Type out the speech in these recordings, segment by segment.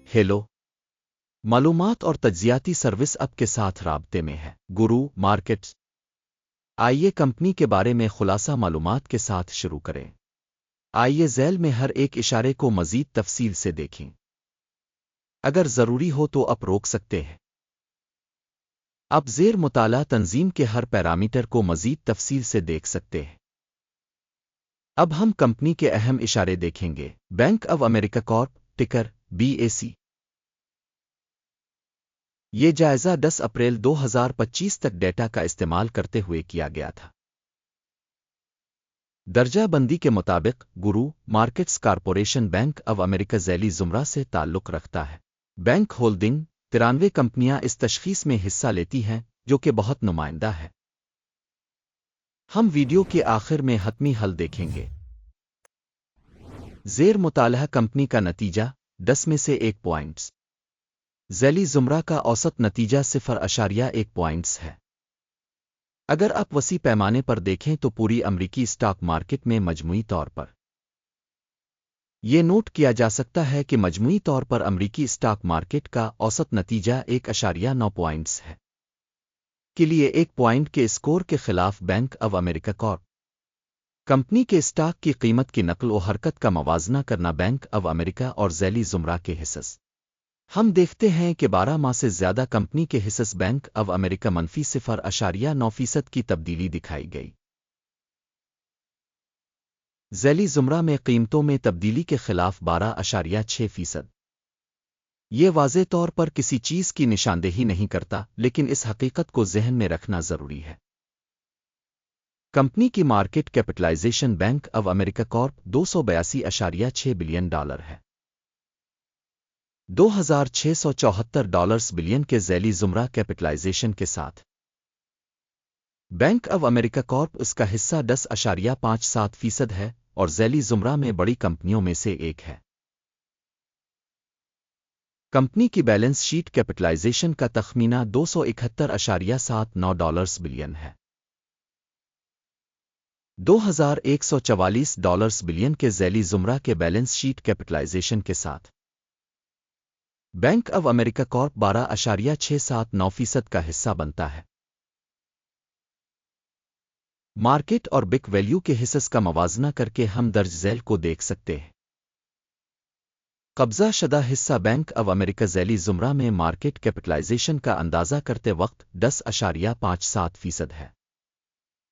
Hello. मालूमात और तज्जियाती service अब के साथ राब्ते में है। गुरु मार्केट्स। आइए कंपनी के बारे में खुलासा मालूमात के साथ शुरू करें। आइए झैल में हर एक इशारे को मजीद तफसील से देखें। अगर ज़रूरी हो तो आप रोक सकते हैं। आप ज़ेर मुताला तंजीम के हर पैरामीटर को मजीद तफसील से देख सकते हैं। अब हम कंपनी के अहम इशारे देखेंगे। बैंक ऑफ अमेरिका कॉर्प, टिकर BAC। ये जायजा 10 अप्रैल 2025 तक डेटा का इस्तेमाल करते हुए किया गया था। दर्जा बंदी के मुताबिक गुरु markets corporation bank of America झैली ज़ुमरा से ताल्लुक़ रखता है। बैंक होल्डिंग 93 कंपनियां इस तशख़ीस में हिस्सा लेती हैं, जो कि बहुत नुमाइंदा है। हम वीडियो के आखिर में हतमी हल देखेंगे। ज़ेर मुतालहा कंपनी का नतीजा 10 में से 1 पॉइंट्स। झैली ज़ुमरा का औसत नतीजा 0.1 पॉइंट्स है। अगर आप वसी पैमाने पर देखें तो पूरी अमरीकी स्टॉक मार्केट में मजमूई तौर पर यह नोट किया जा सकता है कि मजमूई तौर पर अमरीकी स्टॉक मार्केट का औसत नतीजा 1.9 पॉइंट्स है। के लिए 1 पॉइंट के स्कोर के खिलाफ bank of America Corp company के स्टॉक की कीमत की नकल व हरकत का मवाजना करना बैंक ऑफ अमेरिका और झैली ज़ुमरा के हिस्स। हम देखते हैं कि 12 माह से ज़्यादा कंपनी के हिस्स बैंक ऑफ अमेरिका मनफी 0.9% की तब्दीली दिखाई गई। झैली ज़ुमरा में कीमतों में तब्दीली के खिलाफ 12.6%। ये वाज़े तौर पर किसी चीज़ की निशानदेही नहीं करता, लेकिन इस हकीकत को ज़हन में रखना ज़रूरी है। कंपनी की market capitalisation Bank of America Corp $282.6 billion है। $2,674 बिलियन के झैली ज़ुमरा कैपिटलाइजेशन के साथ बैंक ऑफ अमेरिका कॉर्प इसका हिस्सा 10.57% है और झैली ज़ुमरा में बड़ी कंपनियों में से एक है। कंपनी की बैलेंस शीट कैपिटलाइजेशन का तखमीना $271.79 बिलियन है। $2,144 बिलियन के झैली ज़ुमरा के बैलेंस शीट कैपिटलाइजेशन के साथ बैंक ऑफ अमेरिका कॉर्प 12.679% का हिस्सा बनता है। मार्केट और बिक वैल्यू के हिस्स का मवाजना करके हम दर्ज झैल को देख सकते हैं। कब्जा शदा हिस्सा बैंक ऑफ अमेरिका झैली ज़ुमरा में मार्केट कैपिटलाइजेशन का अंदाज़ा करते वक्त 10.57% है।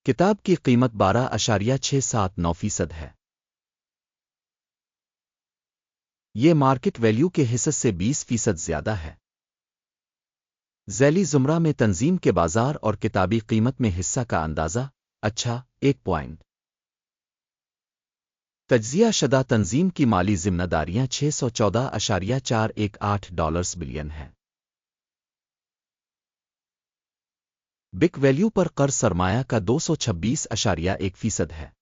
किताब की कीमत 12.679% है। ये मार्केट वैल्यू के हिस्से से 20% ज़्यादा है। झैली ज़ुमरा में तंजीम के बाजार और किताबी कीमत में हिस्सा का अंदाज़ा 1 पॉइंट। तज्जिया शदा तंजीम की माली जिम्मेदारियां $614.418 बिलियन है। बिक वैल्यू पर कर्ज सरमाया का 226.1% है।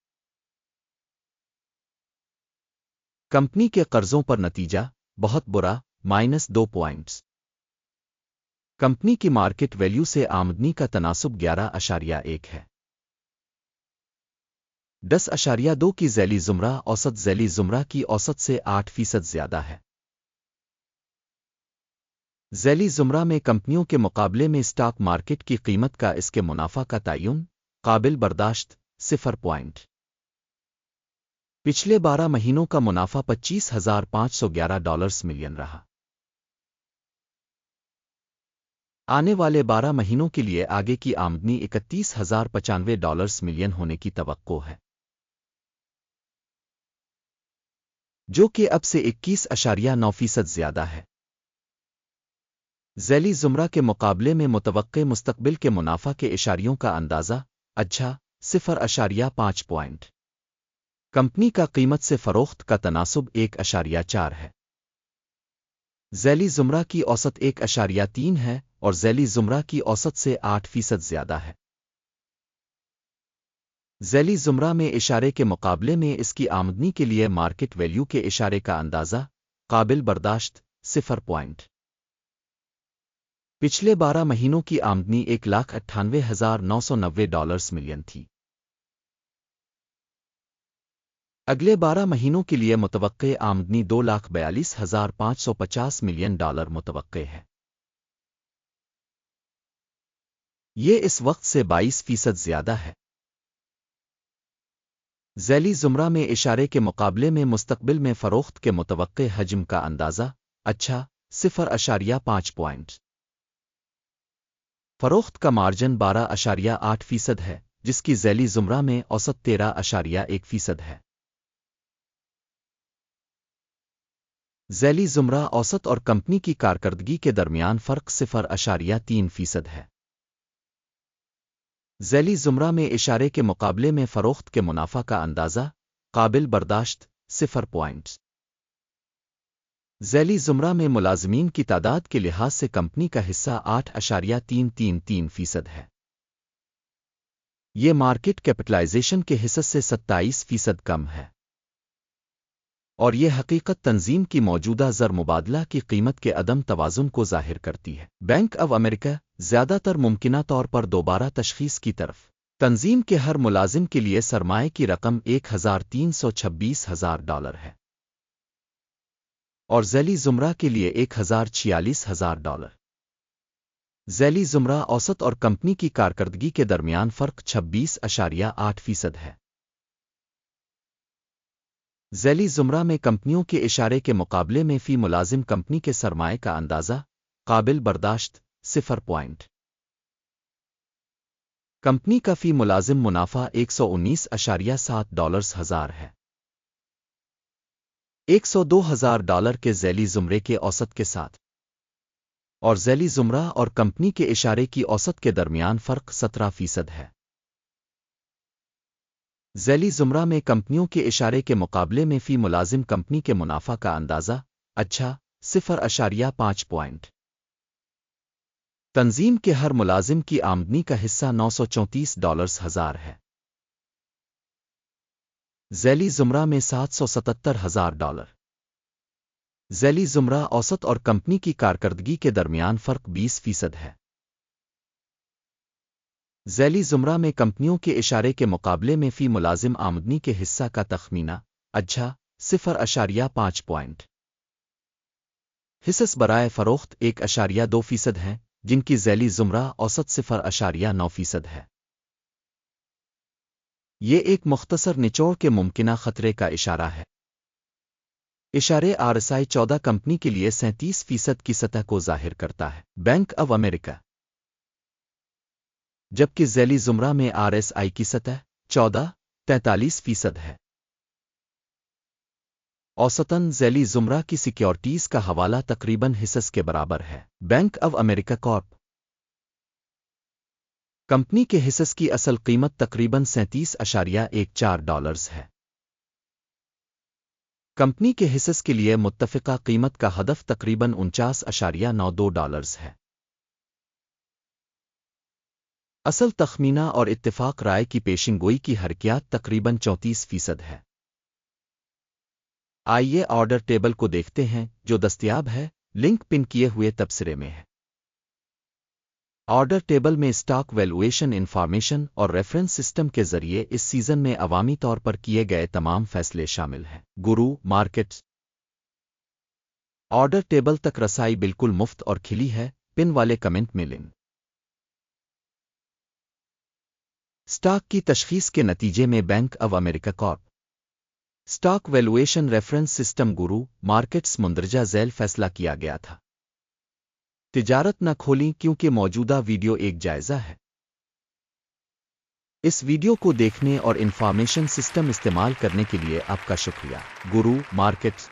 कंपनी के कर्जों पर नतीजा बहुत बुरा -2 पॉइंट्स। कंपनी की मार्केट वैल्यू से आमदनी का तनासुब 11.1 है। 10.2 की झैली ज़ुमरा औसत झैली ज़ुमरा की औसत से 8% ज़्यादा है। झैली ज़ुमरा में कंपनियों के मुकाबले में स्टॉक मार्केट की कीमत का इसके मुनाफा का तयन काबिल बर्दाश्त 0 पॉइंट। पिछले 12 महीनों का मुनाफा $25,511 मिलियन रहा। आने वाले 12 महीनों के लिए आगे की आमदनी $31,095 मिलियन होने की तवक्को है, जो कि अब से 21.9% ज़्यादा है। झैली ज़ुमरा के मुकाबले में मुतवक्के मुस्तकबिल के मुनाफा के इशारियों का अंदाज़ा 0.5 पॉइंट। कंपनी का कीमत से फ़रोख्त का तनासुब 1.4 है। झैली ज़ुमरा की औसत 1.3 है और झैली ज़ुमरा की औसत से 8% ज़्यादा है। झैली ज़ुमरा में इशारे के मुकाबले में इसकी आमदनी के लिए मार्केट वैल्यू के इशारे का अंदाज़ा काबिल बर्दाश्त 0 पॉइंट। पिछले 12 महीनों की आमदनी $1,98,990 मिलियन थी। اگلے 12 مہینوں کے لیے متوقع آمدنی $2,42,550 ملین متوقع ہے۔ یہ اس وقت سے 22% زیادہ ہے۔ ذیلی زمرہ میں اشارے کے مقابلے میں مستقبل میں فروخت کے متوقع حجم کا اندازہ، اچھا، 0.5 پوائنٹ۔ فروخت کا مارجن 12.8% ہے، جس کی ذیلی زمرہ میں اوسط 13.1% ہے۔ ذیلی زمرہ اوسط اور کمپنی کی کارکردگی کے درمیان فرق 0.3% ہے۔ ذیلی زمرہ میں اشارے کے مقابلے میں فروخت کے منافع کا اندازہ، قابل برداشت، 0 پوائنٹ۔ ذیلی زمرہ میں ملازمین کی تعداد کے لحاظ سے کمپنی کا حصہ 8.333% ہے۔ یہ مارکیٹ کیپٹلائزیشن کے حصے سے 27% کم ہے، اور یہ حقیقت تنظیم کی موجودہ زر مبادلہ کی قیمت کے عدم توازن کو ظاہر کرتی ہے۔ بینک آف امریکہ زیادہ تر ممکنہ طور پر دوبارہ تشخیص کی طرف۔ تنظیم کے ہر ملازم کے لیے سرمایہ کی رقم $1,326,000 ہے، اور ذیلی زمرہ کے لیے $1,46,000۔ ذیلی زمرہ اوسط اور کمپنی کی کارکردگی کے درمیان فرق 26.8% ہے۔ ذیلی زمرہ میں کمپنیوں کے اشارے کے مقابلے میں فی ملازم کمپنی کے سرمایہ کا اندازہ، قابل برداشت، 0 پوائنٹ۔ کمپنی کا فی ملازم منافع $119.7 ہے، $102,000 کے ذیلی زمرے کے اوسط کے ساتھ، اور ذیلی زمرہ اور کمپنی کے اشارے کی اوسط کے درمیان فرق 17% ہے۔ ذیلی زمرہ میں کمپنیوں کے اشارے کے مقابلے میں فی ملازم کمپنی کے منافع کا اندازہ، اچھا، 0.5 پوائنٹ۔ تنظیم کے ہر ملازم کی آمدنی کا حصہ $934,000 ہے۔ ذیلی زمرہ میں $777,000۔ ذیلی زمرہ اوسط اور کمپنی کی کارکردگی کے درمیان فرق 20% ہے۔ ذیلی زمرہ میں کمپنیوں کے اشارے کے مقابلے میں فی ملازم آمدنی کے حصہ کا تخمینہ، اچھا، 0.5 پوائنٹ۔ حصص برائے فروخت 1.2% ہیں، جن کی ذیلی زمرہ اوسط 0.9% ہے۔ یہ ایک مختصر نچوڑ کے ممکنہ خطرے کا اشارہ ہے۔ اشارے RSI 14 کمپنی کے لیے 37% کی سطح کو ظاہر کرتا ہے، بینک آف امریکہ، جبکہ ذیلی زمرہ میں RSI کی سطح 43% ہے۔ اوسطاً ذیلی زمرہ کی سیکیورٹیز کا حوالہ تقریباً حصص کے برابر ہے۔ Bank of America Corp company کے حصص کی اصل قیمت تقریباً $37.14 ہے۔ کمپنی کے حصص کے لیے متفقہ قیمت کا ہدف تقریباً $49.92 ہے۔ اصل تخمینہ اور اتفاق رائے کی پیشن گوئی کی حرکیات تقریباً 34% ہے۔ آئیے آرڈر ٹیبل کو دیکھتے ہیں جو دستیاب ہے، لنک پن کیے ہوئے تبصرے میں ہے۔ آرڈر ٹیبل میں اسٹاک ویلویشن انفارمیشن اور ریفرنس سسٹم کے ذریعے اس سیزن میں عوامی طور پر کیے گئے تمام فیصلے شامل ہیں۔ گرو مارکیٹس آرڈر ٹیبل تک رسائی بالکل مفت اور کھلی ہے، پن والے کمنٹ میں لنک۔ اسٹاک کی تشخیص کے نتیجے میں Bank of America Corp stock valuation reference system گرو مارکیٹس مندرجہ ذیل فیصلہ کیا گیا تھا۔ تجارت نہ کھولیں کیونکہ موجودہ ویڈیو ایک جائزہ ہے۔ اس ویڈیو کو دیکھنے اور انفارمیشن سسٹم استعمال کرنے کے لیے آپ کا شکریہ۔ گرو مارکیٹس